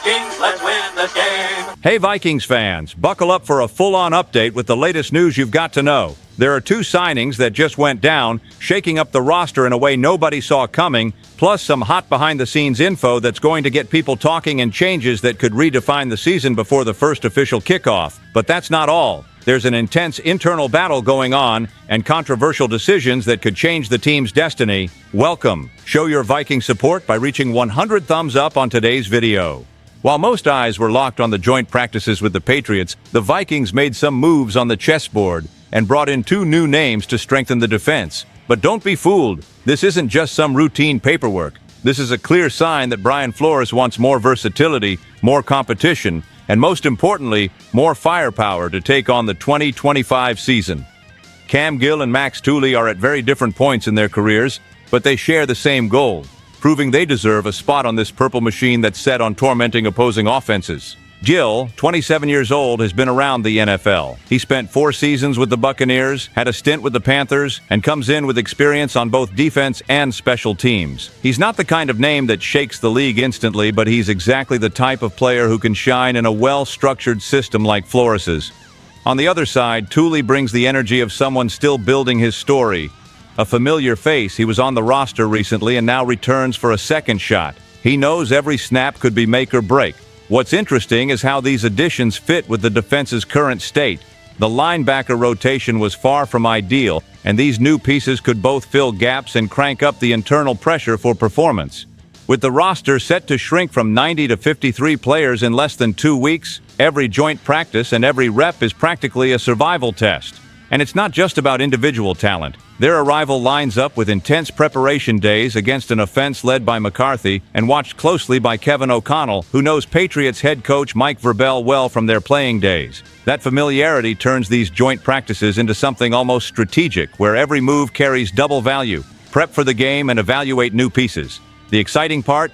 Vikings, let's win this game. Hey Vikings fans, buckle up for a full-on update with the latest news you've got to know. There are two signings that just went down, shaking up the roster in a way nobody saw coming, plus some hot behind-the-scenes info that's going to get people talking and changes that could redefine the season before the first official kickoff. But that's not all. There's an intense internal battle going on and controversial decisions that could change the team's destiny. Welcome. Show your Viking support by reaching 100 thumbs up on today's video. While most eyes were locked on the joint practices with the Patriots, the Vikings made some moves on the chessboard and brought in two new names to strengthen the defense. But don't be fooled. This isn't just some routine paperwork. This is a clear sign that Brian Flores wants more versatility, more competition, and most importantly, more firepower to take on the 2025 season. Cam Gill and Max Tooley are at very different points in their careers, but they share the same goal, proving they deserve a spot on this purple machine that's set on tormenting opposing offenses. Gill, 27 years old, has been around the NFL. He spent 4 seasons with the Buccaneers, had a stint with the Panthers, and comes in with experience on both defense and special teams. He's not the kind of name that shakes the league instantly, but he's exactly the type of player who can shine in a well-structured system like Flores's. On the other side, Tooley brings the energy of someone still building his story. A familiar face, he was on the roster recently and now returns for a second shot. He knows every snap could be make or break. What's interesting is how these additions fit with the defense's current state. The linebacker rotation was far from ideal, and these new pieces could both fill gaps and crank up the internal pressure for performance. With the roster set to shrink from 90 to 53 players in less than 2 weeks, every joint practice and every rep is practically a survival test. And it's not just about individual talent. Their arrival lines up with intense preparation days against an offense led by McCarthy and watched closely by Kevin O'Connell, who knows Patriots head coach Mike Vrabel well from their playing days. That familiarity turns these joint practices into something almost strategic, where every move carries double value. Prep for the game and evaluate new pieces. The exciting part?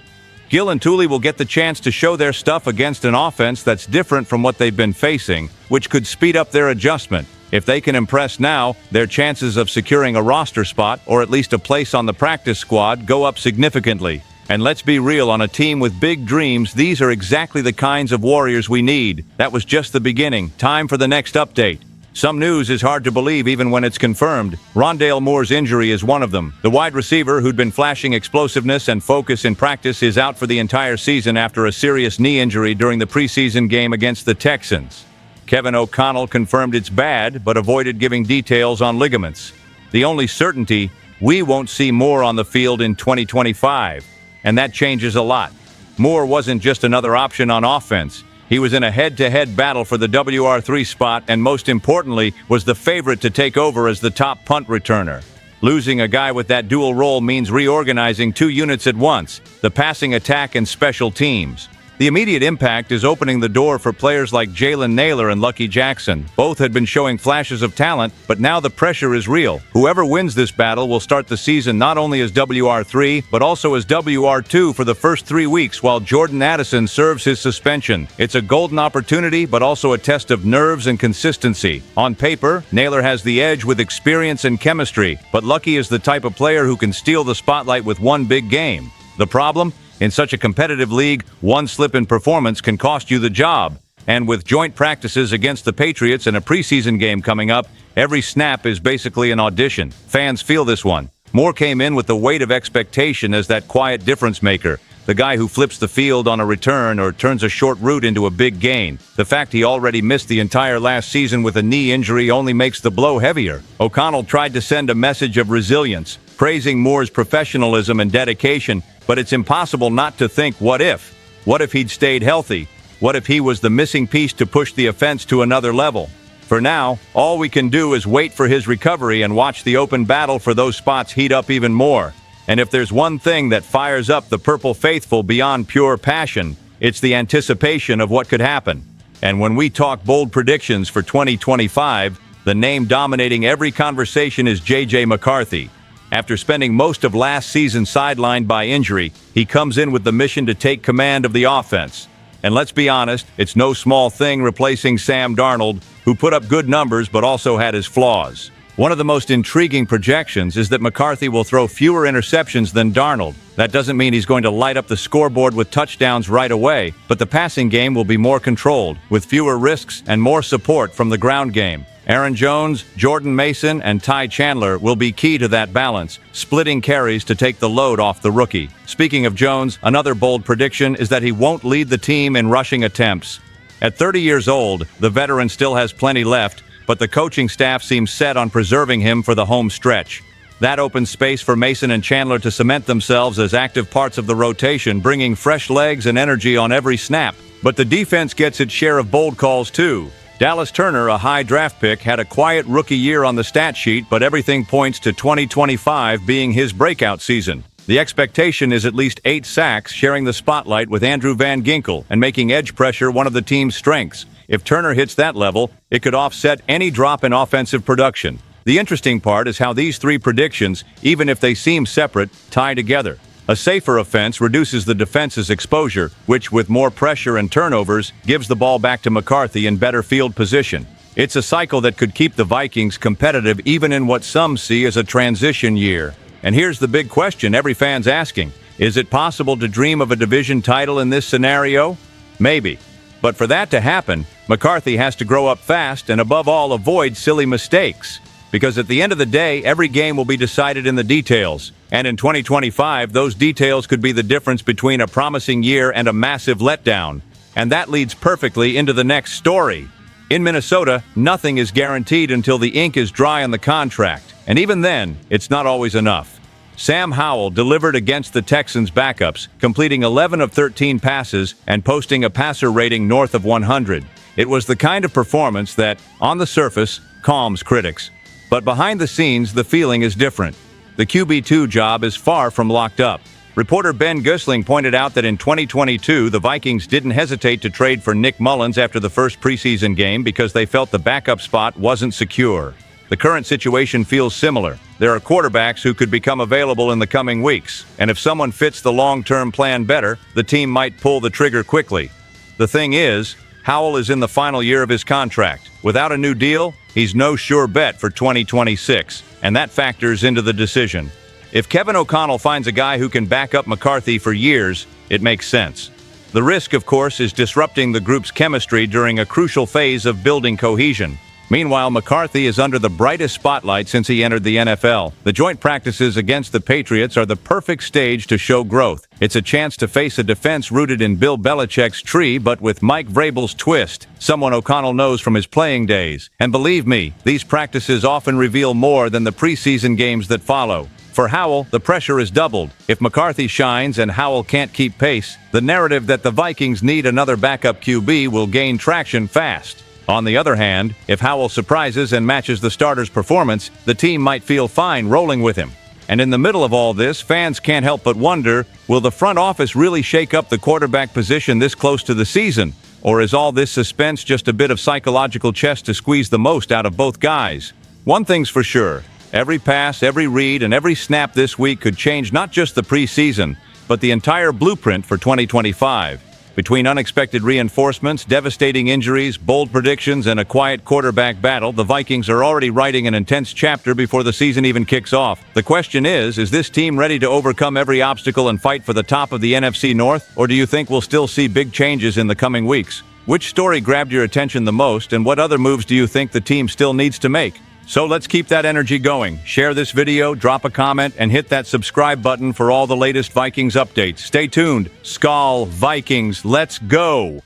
Gill and Tooley will get the chance to show their stuff against an offense that's different from what they've been facing, which could speed up their adjustment. If they can impress now, their chances of securing a roster spot, or at least a place on the practice squad, go up significantly. And let's be real, on a team with big dreams, these are exactly the kinds of warriors we need. That was just the beginning. Time for the next update. Some news is hard to believe even when it's confirmed. Rondale Moore's injury is one of them. The wide receiver, who'd been flashing explosiveness and focus in practice, is out for the entire season after a serious knee injury during the preseason game against the Texans. Kevin O'Connell confirmed it's bad, but avoided giving details on ligaments. The only certainty, we won't see Moore on the field in 2025, and that changes a lot. Moore wasn't just another option on offense. He was in a head-to-head battle for the WR3 spot, and most importantly, was the favorite to take over as the top punt returner. Losing a guy with that dual role means reorganizing 2 units at once, the passing attack and special teams. The immediate impact is opening the door for players like Jalen Nailor and Lucky Jackson. Both had been showing flashes of talent, but now the pressure is real. Whoever wins this battle will start the season not only as WR3, but also as WR2 for the first 3 weeks while Jordan Addison serves his suspension. It's a golden opportunity, but also a test of nerves and consistency. On paper, Nailor has the edge with experience and chemistry, but Lucky is the type of player who can steal the spotlight with one big game. The problem? In such a competitive league, one slip in performance can cost you the job. And with joint practices against the Patriots and a preseason game coming up, every snap is basically an audition. Fans feel this one. Moore came in with the weight of expectation as that quiet difference maker, the guy who flips the field on a return or turns a short route into a big gain. The fact he already missed the entire last season with a knee injury only makes the blow heavier. O'Connell tried to send a message of resilience, praising Moore's professionalism and dedication, but it's impossible not to think, what if? What if he'd stayed healthy? What if he was the missing piece to push the offense to another level? For now, all we can do is wait for his recovery and watch the open battle for those spots heat up even more. And if there's one thing that fires up the Purple Faithful beyond pure passion, it's the anticipation of what could happen. And when we talk bold predictions for 2025, the name dominating every conversation is J.J. McCarthy. After spending most of last season sidelined by injury, he comes in with the mission to take command of the offense. And let's be honest, it's no small thing replacing Sam Darnold, who put up good numbers but also had his flaws. One of the most intriguing projections is that McCarthy will throw fewer interceptions than Darnold. That doesn't mean he's going to light up the scoreboard with touchdowns right away, but the passing game will be more controlled, with fewer risks and more support from the ground game. Aaron Jones, Jordan Mason, and Ty Chandler will be key to that balance, splitting carries to take the load off the rookie. Speaking of Jones, another bold prediction is that he won't lead the team in rushing attempts. At 30 years old, the veteran still has plenty left, but the coaching staff seems set on preserving him for the home stretch. That opens space for Mason and Chandler to cement themselves as active parts of the rotation, bringing fresh legs and energy on every snap. But the defense gets its share of bold calls too. Dallas Turner, a high draft pick, had a quiet rookie year on the stat sheet, but everything points to 2025 being his breakout season. The expectation is at least 8 sacks, sharing the spotlight with Andrew Van Ginkel and making edge pressure one of the team's strengths. If Turner hits that level, it could offset any drop in offensive production. The interesting part is how these three predictions, even if they seem separate, tie together. A safer offense reduces the defense's exposure, which, with more pressure and turnovers, gives the ball back to McCarthy in better field position. It's a cycle that could keep the Vikings competitive even in what some see as a transition year. And here's the big question every fan's asking. Is it possible to dream of a division title in this scenario? Maybe. But for that to happen, McCarthy has to grow up fast and above all avoid silly mistakes. Because at the end of the day, every game will be decided in the details. And in 2025, those details could be the difference between a promising year and a massive letdown. And that leads perfectly into the next story. In Minnesota, nothing is guaranteed until the ink is dry on the contract. And even then, it's not always enough. Sam Howell delivered against the Texans' backups, completing 11 of 13 passes and posting a passer rating north of 100. It was the kind of performance that, on the surface, calms critics. But behind the scenes, the feeling is different. The QB2 job is far from locked up. Reporter Ben Gusling pointed out that in 2022, the Vikings didn't hesitate to trade for Nick Mullins after the first preseason game because they felt the backup spot wasn't secure. The current situation feels similar. There are quarterbacks who could become available in the coming weeks, and if someone fits the long-term plan better, the team might pull the trigger quickly. The thing is, Howell is in the final year of his contract. Without a new deal, he's no sure bet for 2026, and that factors into the decision. If Kevin O'Connell finds a guy who can back up McCarthy for years, it makes sense. The risk, of course, is disrupting the group's chemistry during a crucial phase of building cohesion. Meanwhile, McCarthy is under the brightest spotlight since he entered the NFL. The joint practices against the Patriots are the perfect stage to show growth. It's a chance to face a defense rooted in Bill Belichick's tree, but with Mike Vrabel's twist, someone O'Connell knows from his playing days. And believe me, these practices often reveal more than the preseason games that follow. For Howell, the pressure is doubled. If McCarthy shines and Howell can't keep pace, the narrative that the Vikings need another backup QB will gain traction fast. On the other hand, if Howell surprises and matches the starter's performance, the team might feel fine rolling with him. And in the middle of all this, fans can't help but wonder, will the front office really shake up the quarterback position this close to the season? Or is all this suspense just a bit of psychological chess to squeeze the most out of both guys? One thing's for sure, every pass, every read, and every snap this week could change not just the preseason, but the entire blueprint for 2025. Between unexpected reinforcements, devastating injuries, bold predictions, and a quiet quarterback battle, the Vikings are already writing an intense chapter before the season even kicks off. The question is this team ready to overcome every obstacle and fight for the top of the NFC North? Or do you think we'll still see big changes in the coming weeks? Which story grabbed your attention the most, and what other moves do you think the team still needs to make? So let's keep that energy going. Share this video, drop a comment, and hit that subscribe button for all the latest Vikings updates. Stay tuned. SKOL Vikings, let's go!